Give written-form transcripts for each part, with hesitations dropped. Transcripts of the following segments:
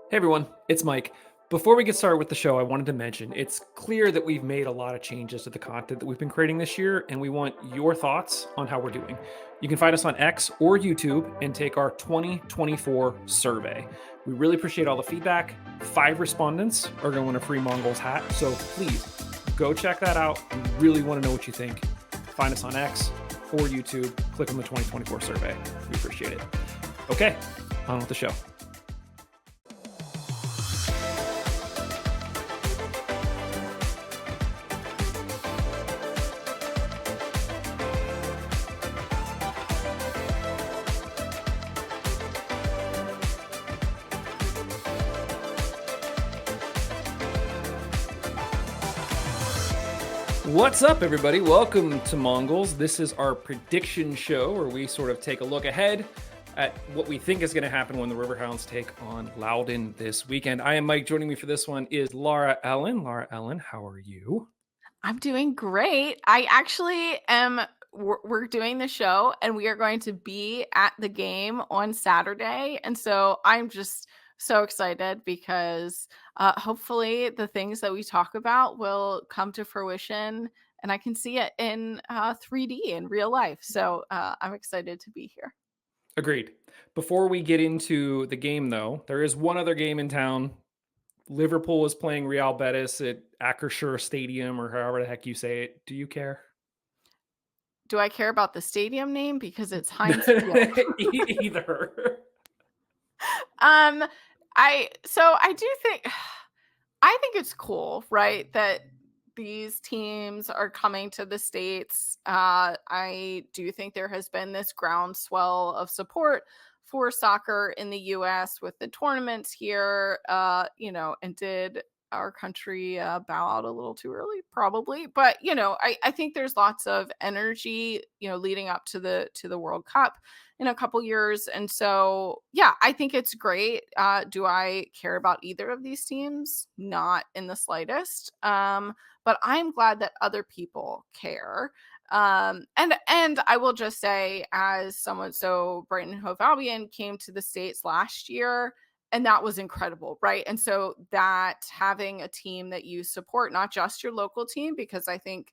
Hey everyone, it's Mike. Before we get started with the show, I wanted to mention it's clear that we've made a lot of changes to the content that we've been creating this year, and we want your thoughts on how we're doing. You can find us on X or YouTube and take our 2024 survey. We really appreciate all the feedback. 5 respondents are going to win a free Mongols hat, so please go check that out. We really want to know what you think. Find us on X or YouTube. Click on the 2024 survey. We appreciate it. Okay, on with the show. What's up, everybody? Welcome to Mongols. This is our prediction show where we sort of take a look ahead at what we think is going to happen when the Riverhounds take on Loudoun this weekend. I am Mike. Joining me for this one is Laura Ellen. Laura Ellen, how are you? I'm doing great. I actually am. We're doing the show and we are going to be at the game on Saturday. And so I'm just so excited because hopefully the things that we talk about will come to fruition and I can see it in 3D in real life. So I'm excited to be here. Agreed. Before we get into the game, though, there is one other game in town. Liverpool is playing Real Betis at Akershire Stadium, or however the heck you say it. Do you care? Do I care about the stadium name? Because it's Heinz Field. Either. Um, I do think I think it's cool, right, that these teams are coming to the States. I do think there has been this groundswell of support for soccer in the US with the tournaments here, and did our country bow out a little too early? Probably. But, I think there's lots of energy, leading up to the World Cup in a couple years. And so, yeah, I think it's great. Do I care about either of these teams? Not in the slightest. But I'm glad that other people care. And I will just say, as someone, so Brighton and Hove Albion came to the States last year, and that was incredible, right? And so that having a team that you support, not just your local team, because I think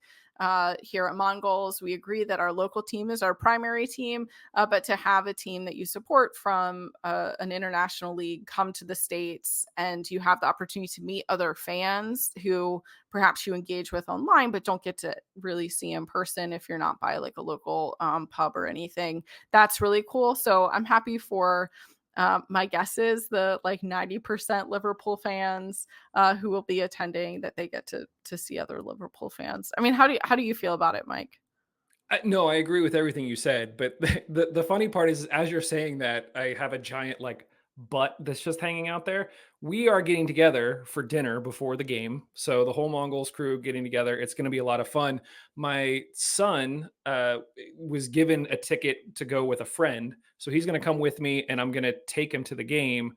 here at Mongols, we agree that our local team is our primary team, but to have a team that you support from an international league come to the States and you have the opportunity to meet other fans who perhaps you engage with online, but don't get to really see in person if you're not by like a local pub or anything. That's really cool. So I'm happy for my guess is the like 90% Liverpool fans who will be attending that they get to see other Liverpool fans. I mean, how do you feel about it, Mike? No, I agree with everything you said, but the funny part is as you're saying that, I have a giant, like, butt that's just hanging out there. We are getting together for dinner before the game, so the whole Mongols crew getting together, it's gonna be a lot of fun. My son, was given a ticket to go with a friend, so he's gonna come with me, and I'm gonna take him to the game.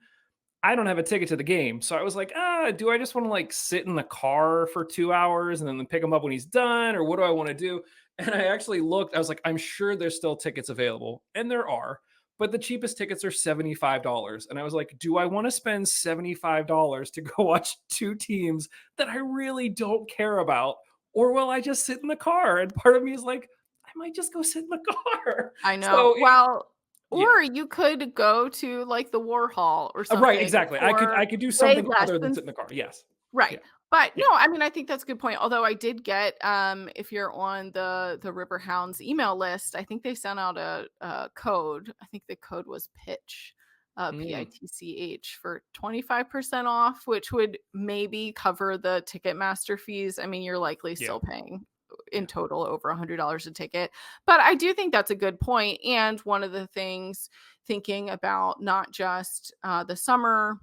I don't have a ticket to the game. So I was like, do I just want to like sit in the car for 2 hours and then pick him up when he's done? Or what do I want to do? And I actually looked, I was like, I'm sure there's still tickets available. And there are, but the cheapest tickets are $75. And I was like, do I want to spend $75 to go watch two teams that I really don't care about? Or will I just sit in the car? And part of me is like, I might just go sit in the car. I know. So Well, yeah. or you could go to like the Warhol or Right, something exactly. I for could do way something less other than than sit in the car. Yes. right. Yeah. But no, Yeah. I mean, I think that's a good point. Although I did get, if you're on the Riverhounds email list, I think they sent out a code. I think the code was pitch, Mm, PITCH for 25% off, which would maybe cover the Ticketmaster fees. I mean, you're likely yeah. still paying in Yeah. total over $100 a ticket. But I do think that's a good point. And one of the things thinking about not just the summer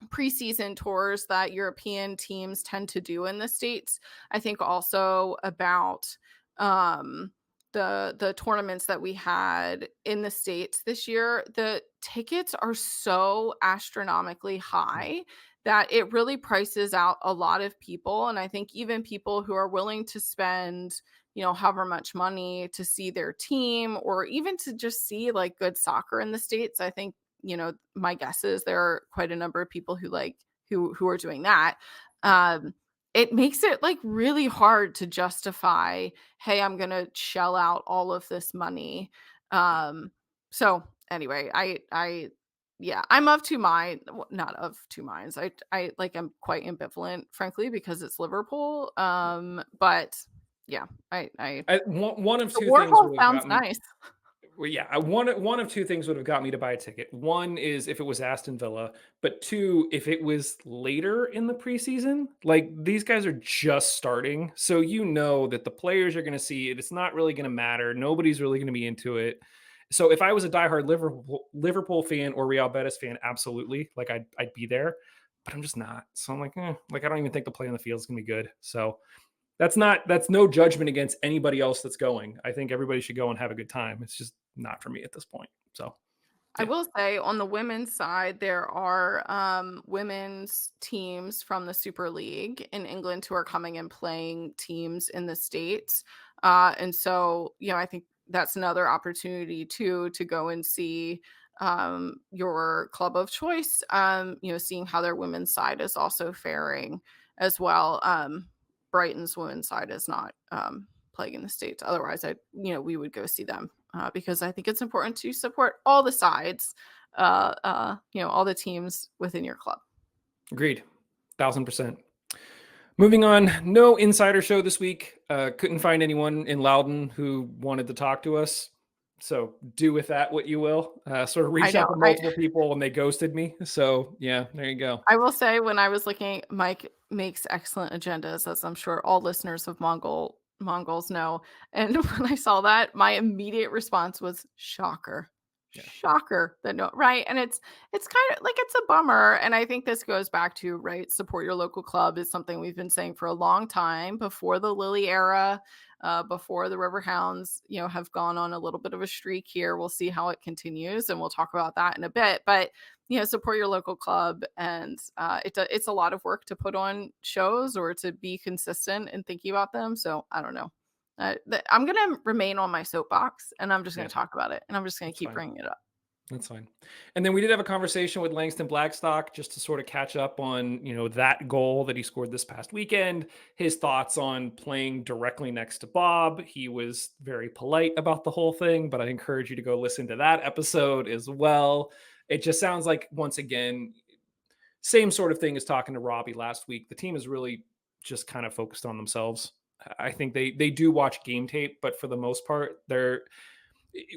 preseason tours that European teams tend to do in the States. I think also about the tournaments that we had in the States this year. The tickets are so astronomically Mm. high that it really prices out a lot of people. And I think even people who are willing to spend, however much money to see their team or even to just see like good soccer in the States, I think my guess is there are quite a number of people who are doing that. Um, it makes it like really hard to justify, hey, I'm gonna shell out all of this money. So anyway, I yeah, I'm of two mind not of two minds. I like I'm quite ambivalent, frankly, because it's Liverpool. But yeah, I One of the two things Warhol would have sounds got me. nice. Well, yeah, one of two things would have got me to buy a ticket. One is if it was Aston Villa, but two, if it was later in the preseason. Like these guys are just starting, so you know that the players are going to see it. It's not really going to matter. Nobody's really going to be into it. So if I was a diehard Liverpool fan or Real Betis fan, absolutely, like I'd be there. But I'm just not. So I'm like, like I don't even think the play on the field is going to be good. So that's no judgment against anybody else that's going. I think everybody should go and have a good time. It's just not for me at this point. So, I yeah, will say on the women's side, there are women's teams from the Super League in England who are coming and playing teams in the States. And so, I think that's another opportunity too to go and see your club of choice, seeing how their women's side is also faring as well. Brighton's women's side is not playing in the States. Otherwise, we would go see them because I think it's important to support all the sides, all the teams within your club. agreed, 1,000%. Moving on, no insider show this week. Couldn't find anyone in Loudon who wanted to talk to us. So do with that what you will. Sort of I reached know. out to multiple people and they ghosted me. So yeah, there you go. I will say when I was looking, Mike makes excellent agendas, as I'm sure all listeners of Mongols know. And when I saw that, my immediate response was shocker. Yeah, Shocker that no right. And it's kind of like it's a bummer. And I think this goes back to right, support your local club is something we've been saying for a long time before the Lily era, before the Riverhounds, have gone on a little bit of a streak here. We'll see how it continues, and we'll talk about that in a bit. But support your local club, and it's a lot of work to put on shows or to be consistent in thinking about them. So I don't know. I'm gonna remain on my soapbox, and I'm just yeah, gonna talk about it, and I'm just gonna that's keep fine. bringing it up. That's fine. And then we did have a conversation with Langston Blackstock just to sort of catch up on, that goal that he scored this past weekend, his thoughts on playing directly next to Bob. He was very polite about the whole thing, but I encourage you to go listen to that episode as well. It just sounds like, once again, same sort of thing as talking to Robbie last week. The team is really just kind of focused on themselves. I think they do watch game tape, but for the most part,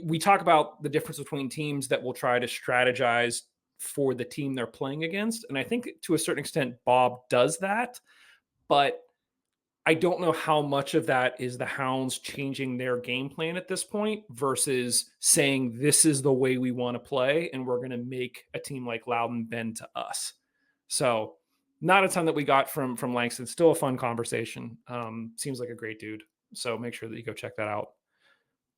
we talk about the difference between teams that will try to strategize for the team they're playing against. And I think to a certain extent, Bob does that. But I don't know how much of that is the Hounds changing their game plan at this point versus saying, this is the way we want to play. And we're going to make a team like Loudon bend to us. So not a ton that we got from Langston. Still a fun conversation. Seems like a great dude. So make sure that you go check that out.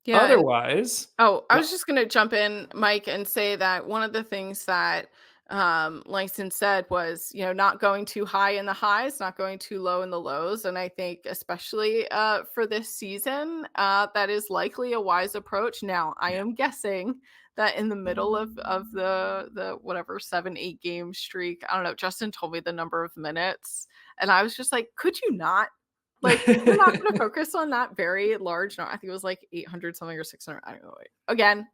Yeah, and Otherwise, I was just gonna jump in, Mike, and say that one of the things that Langston said was, not going too high in the highs, not going too low in the lows. And I think especially for this season, that is likely a wise approach. Now, I yeah. am guessing that in the middle of the whatever 7-8 game streak, I don't know, Justin told me the number of minutes, and I was just like, could you not? Like, we're not going to focus on that very large. No, I think it was like 800 something or 600. I don't know. Again,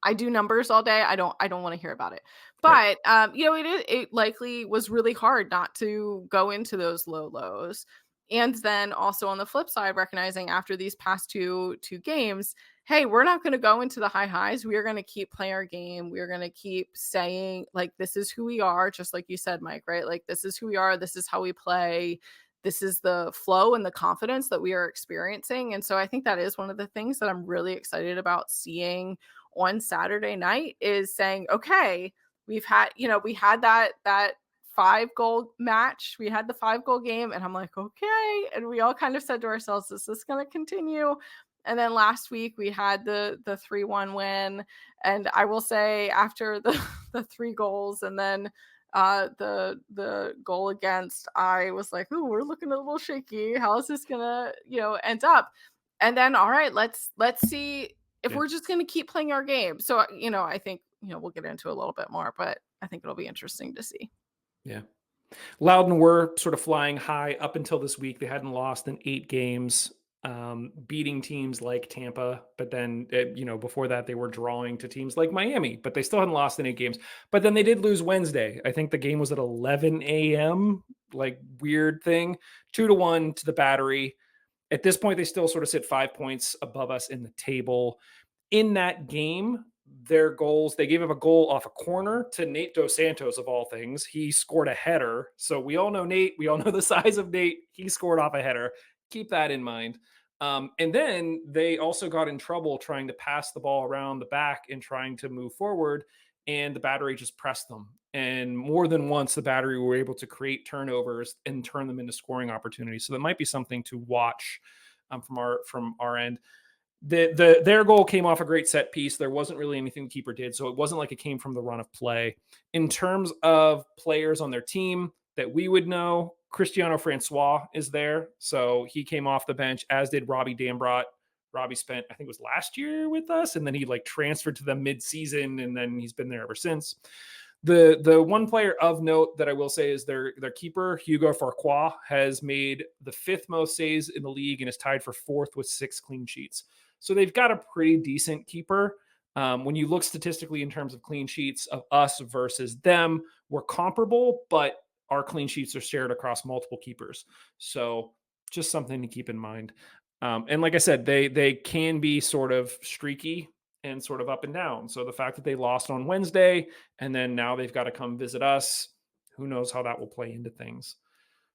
I do numbers all day. I don't want to hear about it. Right. But it likely was really hard not to go into those low lows. And then also on the flip side, recognizing after these past two games, hey, we're not going to go into the high highs. We are going to keep playing our game. We are going to keep saying, like, this is who we are, just like you said, Mike, right? Like, this is who we are. This is how we play. This is the flow and the confidence that we are experiencing. And so I think that is one of the things that I'm really excited about seeing on Saturday night is saying, okay, we had that 5-goal match. We had the 5-goal game, and I'm like, okay. And we all kind of said to ourselves, is this going to continue? And then last week we had the 3-1 win. And I will say after the 3 goals and then the goal against, I was like, oh, we're looking a little shaky. How is this gonna end up? And then all right, let's see if Yeah. we're just gonna keep playing our game. So I think we'll get into a little bit more, but I think it'll be interesting to see. Yeah. Loudon were sort of flying high up until this week. They hadn't lost in 8 games, beating teams like Tampa. But then, before that, they were drawing to teams like Miami, but they still hadn't lost in 8 games. But then they did lose Wednesday. I think the game was at 11 a.m., like weird thing, 2-1 to the Battery. At this point, they still sort of sit 5 points above us in the table. In that game, their goals, they gave up a goal off a corner to Nate Dos Santos, of all things. He scored a header. So we all know Nate. We all know the size of Nate. He scored off a header. Keep that in mind. And then they also got in trouble trying to pass the ball around the back and trying to move forward. And the Battery just pressed them. And more than once, the Battery were able to create turnovers and turn them into scoring opportunities. So that might be something to watch from our end. Their goal came off a great set piece. There wasn't really anything the keeper did, so it wasn't like it came from the run of play. In terms of players on their team that we would know, Cristiano Francois is there, so he came off the bench, as did Robbie Dambrot. Robbie spent, I think it was last year with us, and then he transferred to them mid-season, and then he's been there ever since. The one player of note that I will say is their keeper, Hugo Farquhar, has made the 5th most saves in the league and is tied for 4th with 6 clean sheets. So they've got a pretty decent keeper. When you look statistically in terms of clean sheets of us versus them, we're comparable, but our clean sheets are shared across multiple keepers. So just something to keep in mind. And like I said, they can be sort of streaky and sort of up and down. So the fact that they lost on Wednesday and then now they've got to come visit us, who knows how that will play into things.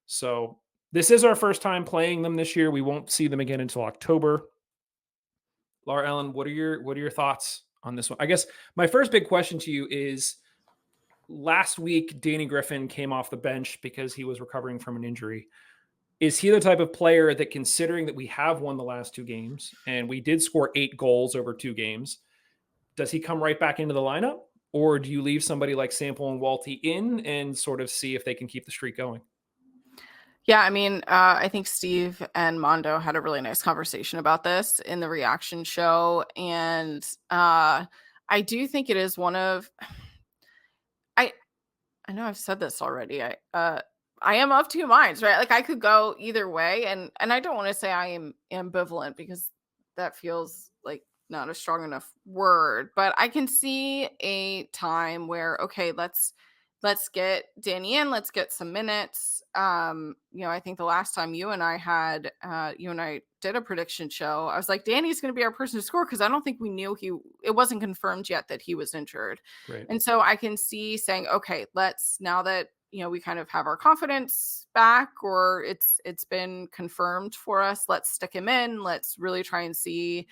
So this is our first time playing them this year. We won't see them again until October. Laura Ellen, what are your thoughts on this one? I guess my first big question to you is, last week Danny Griffin came off the bench because he was recovering from an injury. Is he the type of player that, considering that we have won the last 2 games and we did score 8 goals over 2 games, does he come right back into the lineup? Or do you leave somebody like Sample and Walty in and sort of see if they can keep the streak going? Yeah, I mean, I think Steve and Mondo had a really nice conversation about this in the reaction show. And I do think it is one of, I know I've said this already. I am of 2 minds, right? Like I could go either way, and I don't want to say I am ambivalent because that feels like not a strong enough word, but I can see a time where, okay, let's get Danny in, let's get some minutes. I think the last time you and I did a prediction show, I was like, Danny's going to be our person to score, because I don't think we knew it wasn't confirmed yet that he was injured. Right. And so I can see saying, okay, now that we kind of have our confidence back, or it's been confirmed for us, let's stick him in. Let's really try and see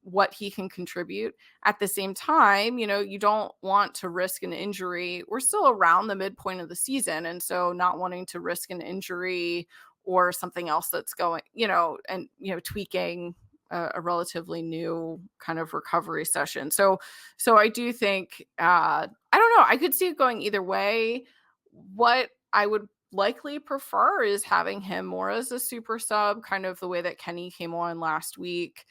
what he can contribute. At the same time, you don't want to risk an injury. We're still around the midpoint of the season, and so not wanting to risk an injury or something else that's going, and tweaking a relatively new kind of recovery session. So I do think, I don't know, I could see it going either way. What I would likely prefer is having him more as a super sub, kind of the way that Kenny came on last week,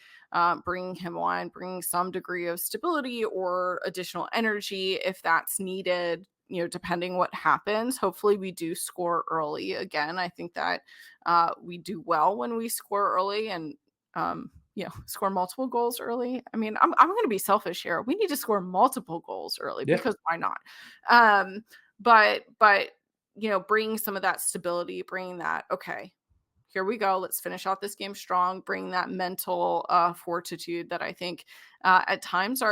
bringing him on, bringing some degree of stability or additional energy if that's needed, depending what happens. Hopefully we do score early. Again, I think that we do well when we score early, and score multiple goals early. I mean, I'm going to be selfish here. We need to score multiple goals early, because why not? But bringing some of that stability, bringing that, okay, here we go, let's finish out this game strong, bring that mental fortitude that I think at times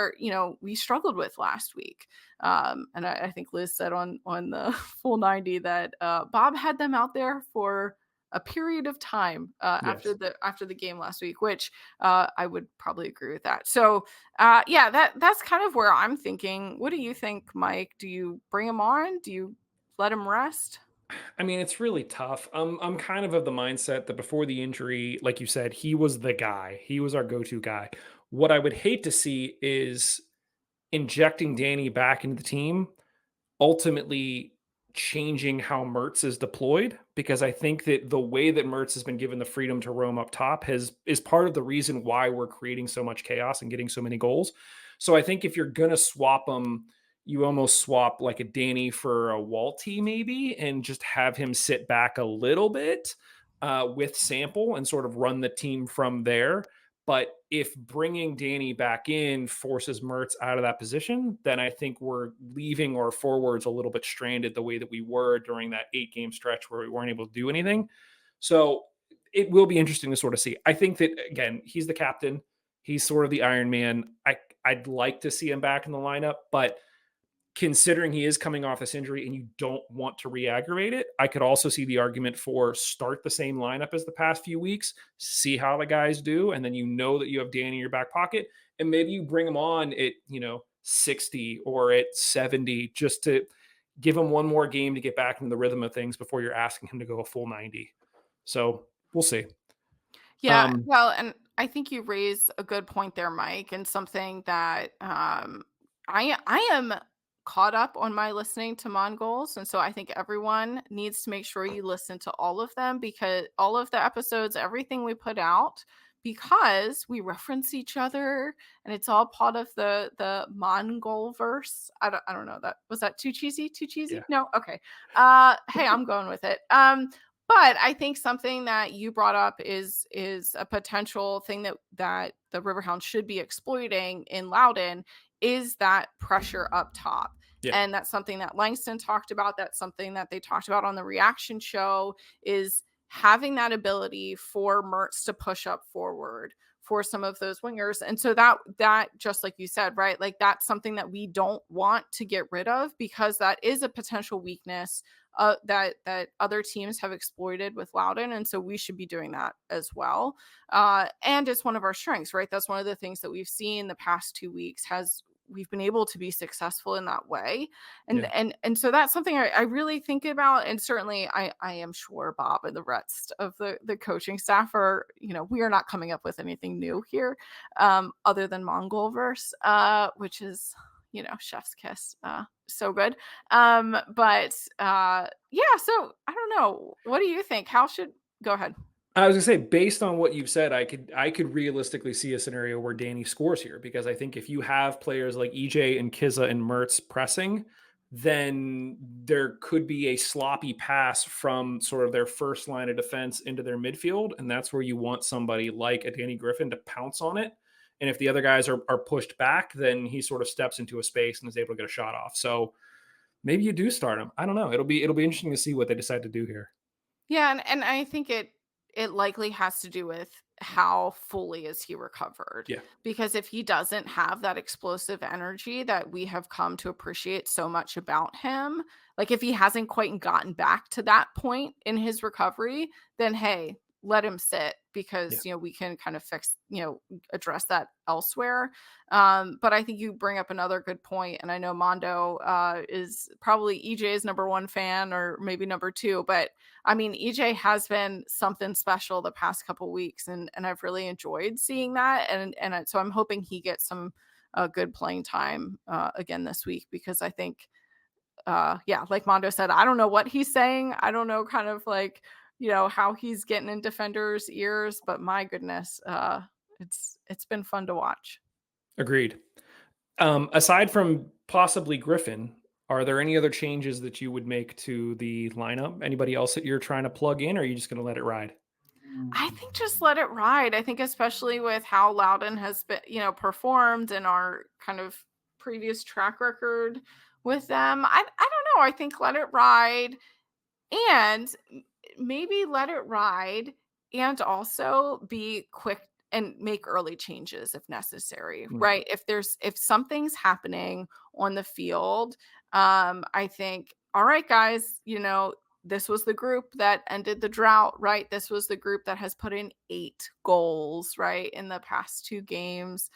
we struggled with last week. And I think Liz said on the full 90 that Bob had them out there for a period of time after the game last week, which I would probably agree with that. So that's kind of where I'm thinking. What do you think, Mike? Do you bring him on? Do you let him rest? I mean, it's really tough. I'm kind of the mindset that before the injury, like you said, he was the guy. He was our go-to guy. What I would hate to see is injecting Danny back into the team, ultimately changing how Mertz is deployed, because I think that the way that Mertz has been given the freedom to roam up top is part of the reason why we're creating so much chaos and getting so many goals. So I think if you're going to swap them, you almost swap like a Danny for a Walty maybe, and just have him sit back a little bit with Sample and sort of run the team from there. But if bringing Danny back in forces Mertz out of that position, then I think we're leaving our forwards a little bit stranded the way that we were during that 8 game stretch where we weren't able to do anything. So it will be interesting to sort of see. I think that again, he's the captain. He's sort of the Iron Man. I'd like to see him back in the lineup, but considering he is coming off this injury and you don't want to re-aggravate it, I could also see the argument for start the same lineup as the past few weeks, see how the guys do, and then you know that you have Danny in your back pocket, and maybe you bring him on at 60 or at 70 just to give him one more game to get back into the rhythm of things before you're asking him to go a full 90. So we'll see. Yeah, Um, well, and I think you raise a good point there, Mike, and something that I am caught up on my listening to Mongols, and so I think everyone needs to make sure you listen to all of them, because all of the episodes, everything we put out, because we reference each other, and it's all part of the Mongol verse. I don't know, that was that too cheesy? Too cheesy? yeah, No, okay. Hey, I'm going with it. But I think something that you brought up is a potential thing that the Riverhounds should be exploiting in Loudon is that pressure up top. yeah, And that's something that Langston talked about. That's something that they talked about on the reaction show, is having that ability for Mertz to push up forward for some of those wingers. And so that just like you said, right? Like that's something that we don't want to get rid of, because that is a potential weakness that other teams have exploited with Loudon, and so we should be doing that as well. And it's one of our strengths, right? That's one of the things that we've seen the past 2 weeks, has we've been able to be successful in that way. and yeah, and so that's something I really think about. And certainly I am sure Bob and the rest of the coaching staff are, we are not coming up with anything new here, other than Mongol verse, which is, chef's kiss, so good. But yeah, so I don't know, what do you think? How should Go ahead. I was gonna say, based on what you've said, I could realistically see a scenario where Danny scores here, because I think if you have players like EJ and Kizza and Mertz pressing, then there could be a sloppy pass from sort of their first line of defense into their midfield, and that's where you want somebody like a Danny Griffin to pounce on it. And if the other guys are pushed back, then he sort of steps into a space and is able to get a shot off. So maybe you do start him. I don't know. It'll be interesting to see what they decide to do here. Yeah, and I think it likely has to do with how fully is he recovered. Yeah. Because if he doesn't have that explosive energy that we have come to appreciate so much about him, like if he hasn't quite gotten back to that point in his recovery, then hey, let him sit, Yeah. because we can kind of fix, address that elsewhere. But I think you bring up another good point, and I know Mondo is probably EJ's number one fan, or maybe number two, but I mean, EJ has been something special the past couple weeks, and I've really enjoyed seeing that, and so I'm hoping he gets some good playing time again this week, because I think, yeah, like Mondo said, I don't know what he's saying. I don't know kind of like, how he's getting in defenders' ears, but my goodness, it's been fun to watch. Agreed. Aside from possibly Griffin, are there any other changes that you would make to the lineup? Anybody else that you're trying to plug in, or are you just going to let it ride? I think just let it ride. I think especially with how Loudon has been, performed in our kind of previous track record with them. I don't know. I think let it ride, and maybe let it ride, and also be quick and make early changes if necessary, Mm, right? If something's happening on the field, I think, all right, guys, this was the group that ended the drought, right? This was the group that has put in 8 goals, right, in the past 2 games.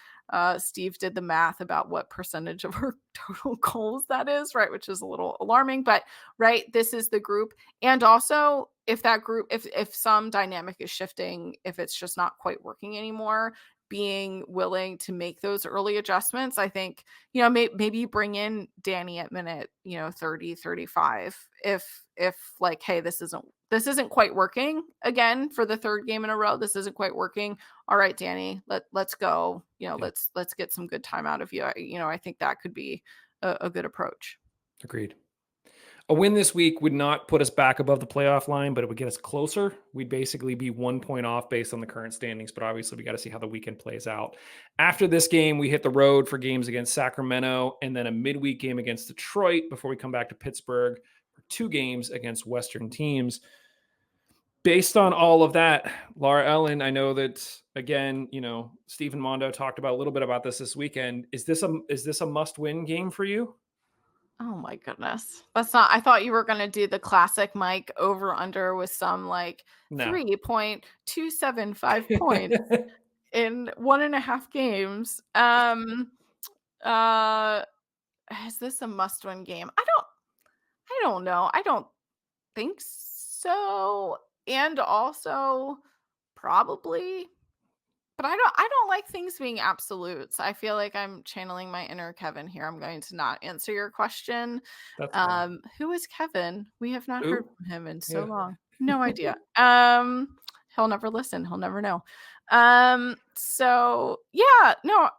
Steve did the math about what percentage of our total goals that is, right, which is a little alarming, but right, this is the group. And also, if that group, if some dynamic is shifting, if it's just not quite working anymore, being willing to make those early adjustments. I think, maybe bring in Danny at minute, 30, 35. If like, hey, this isn't quite working again for the third game in a row. This isn't quite working. All right, Danny, let's go. yeah. Let's get some good time out of you. I think that could be a good approach. Agreed. A win this week would not put us back above the playoff line, but it would get us closer. We'd basically be 1 point off based on the current standings, but obviously we got to see how the weekend plays out. After this game, we hit the road for games against Sacramento and then a midweek game against Detroit before we come back to Pittsburgh for 2 games against Western teams. Based on all of that, Laura Ellen, I know that again, Stephen Mondo talked about a little bit about this weekend. Is this a must-win game for you? Oh my goodness. That's not I thought you were gonna do the classic Mike over under with some like No. 3.275 points in 1.5 games. Uh is this a must-win game? I don't know. I don't think so. And also probably, but I don't like things being absolutes. I feel like I'm channeling my inner Kevin here. I'm going to not answer your question. That's fine. Who is Kevin? We have not heard Ooh, from him in so yeah. long. No idea. He'll never listen. He'll never know. So yeah, no,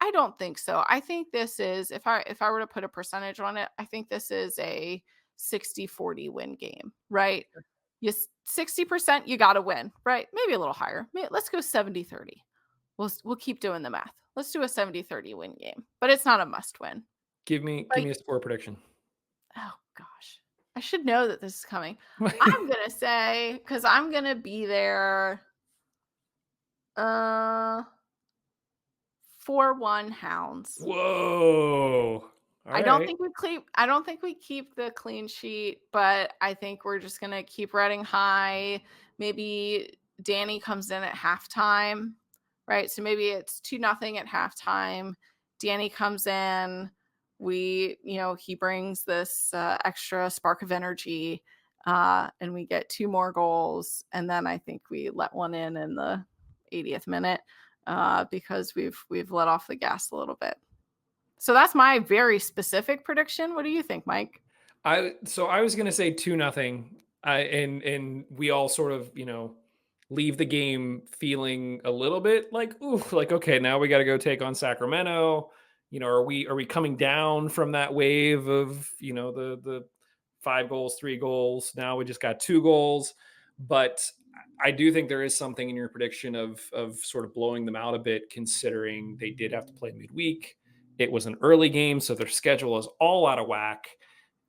I don't think so. I think this is if I were to put a percentage on it, I think this is a 60-40 win game, right? You 60% you got to win, right? Maybe a little higher. Let's go 70-30. We'll keep doing the math. Let's do a 70-30 win game. But it's not a must win. Give me Like, a score prediction. oh gosh. I should know that this is coming. I'm going to say cuz I'm going to be there 4-1 Hounds. Whoa. All right. I don't think we keep the clean sheet, but I think we're just going to keep riding high. Maybe Danny comes in at halftime, right? So maybe it's 2-0 at halftime. Danny comes in, he brings this extra spark of energy, and we get 2 more goals, and then I think we let one in the 80th minute, because we've let off the gas a little bit. So that's my very specific prediction. What do you think, Mike? I was gonna say 2-0. And we all sort of, leave the game feeling a little bit like, ooh, like, okay, now we gotta go take on Sacramento. Are we coming down from that wave of, the 5 goals, 3 goals? Now we just got 2 goals. But I do think there is something in your prediction of sort of blowing them out a bit, considering they did have to play midweek. It was an early game, so their schedule is all out of whack.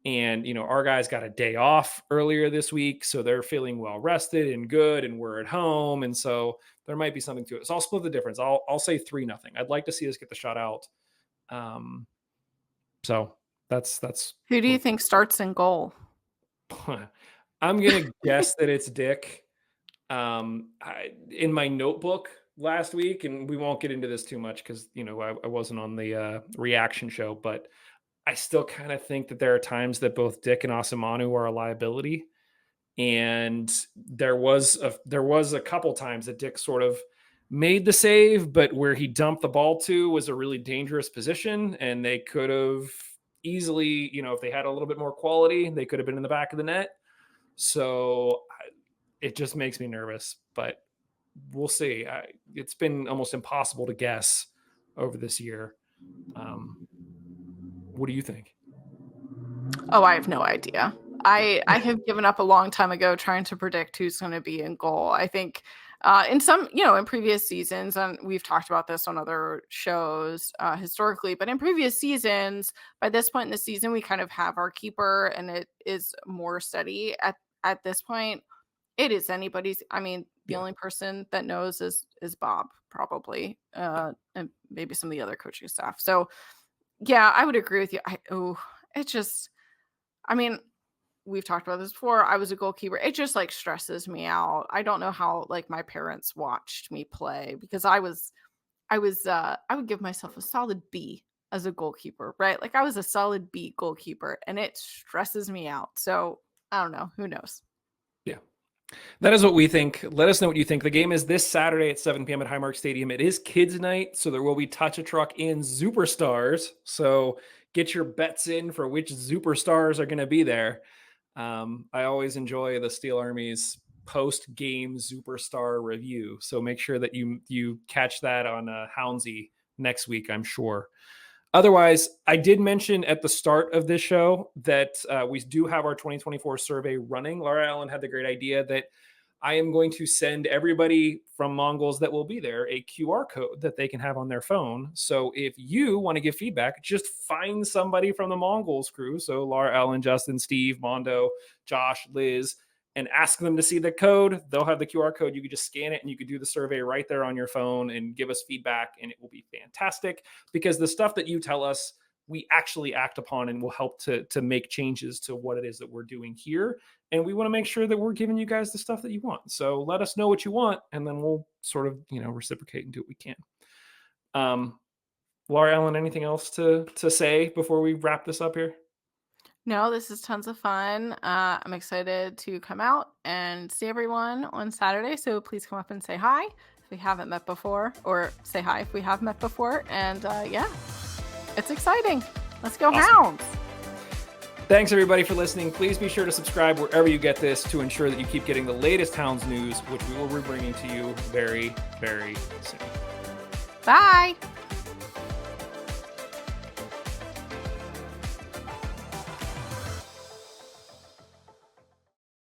And, our guys got a day off earlier this week, so they're feeling well rested and good, and we're at home. And so there might be something to it. So I'll split the difference. I'll say 3-0. I'd like to see us get the shutout. So that's Who do you think starts in goal? I'm gonna guess that it's Dick. In my notebook last week, and we won't get into this too much because I wasn't on the reaction show, but I still kind of think that there are times that both Dick and Asamanu are a liability. And there was a couple times that Dick sort of made the save, but where he dumped the ball to was a really dangerous position, and they could have easily, if they had a little bit more quality, they could have been in the back of the net. So it just makes me nervous, but we'll see. It's been almost impossible to guess over this year. What do you think? Oh, I have no idea. I have given up a long time ago trying to predict who's going to be in goal. I think in previous seasons, and we've talked about this on other shows historically, but in previous seasons, by this point in the season, we kind of have our keeper, and it is more steady. At this point, it is anybody's. I mean, the only person that knows is Bob, probably, and maybe some of the other coaching staff. So, yeah, I would agree with you. I mean, we've talked about this before. I was a goalkeeper. It just like stresses me out. I don't know how like my parents watched me play, because I would give myself a solid B as a goalkeeper, right? Like I was a solid B goalkeeper, and it stresses me out. So I don't know. Who knows? Yeah. That is what we think. Let us know what you think. The game is this Saturday at 7 p.m. at Highmark Stadium. It is kids' night, so there will be Touch a Truck and Superstars. So get your bets in for which Superstars are going to be there. I always enjoy the Steel Army's post-game Superstar review. So make sure that you catch that on Houndsy next week, I'm sure. Otherwise, I did mention at the start of this show that we do have our 2024 survey running. Laura Allen had the great idea that I am going to send everybody from Mongols that will be there a QR code that they can have on their phone. So if you want to give feedback, just find somebody from the Mongols crew. So Laura Allen, Justin, Steve, Mondo, Josh, Liz, and ask them to see the code. They'll have the QR code. You can just scan it and you can do the survey right there on your phone and give us feedback, and it will be fantastic because the stuff that you tell us, we actually act upon and will help to make changes to what it is that we're doing here. And we want to make sure that we're giving you guys the stuff that you want. So let us know what you want, and then we'll sort of, reciprocate and do what we can. Laura Allen, anything else to say before we wrap this up here? No, this is tons of fun. I'm excited to come out and see everyone on Saturday. So please come up and say hi if we haven't met before, or say hi if we have met before. And yeah, it's exciting. Let's go, awesome. Hounds. Thanks, everybody, for listening. Please be sure to subscribe wherever you get this to ensure that you keep getting the latest Hounds news, which we will be bringing to you very, very soon. Bye.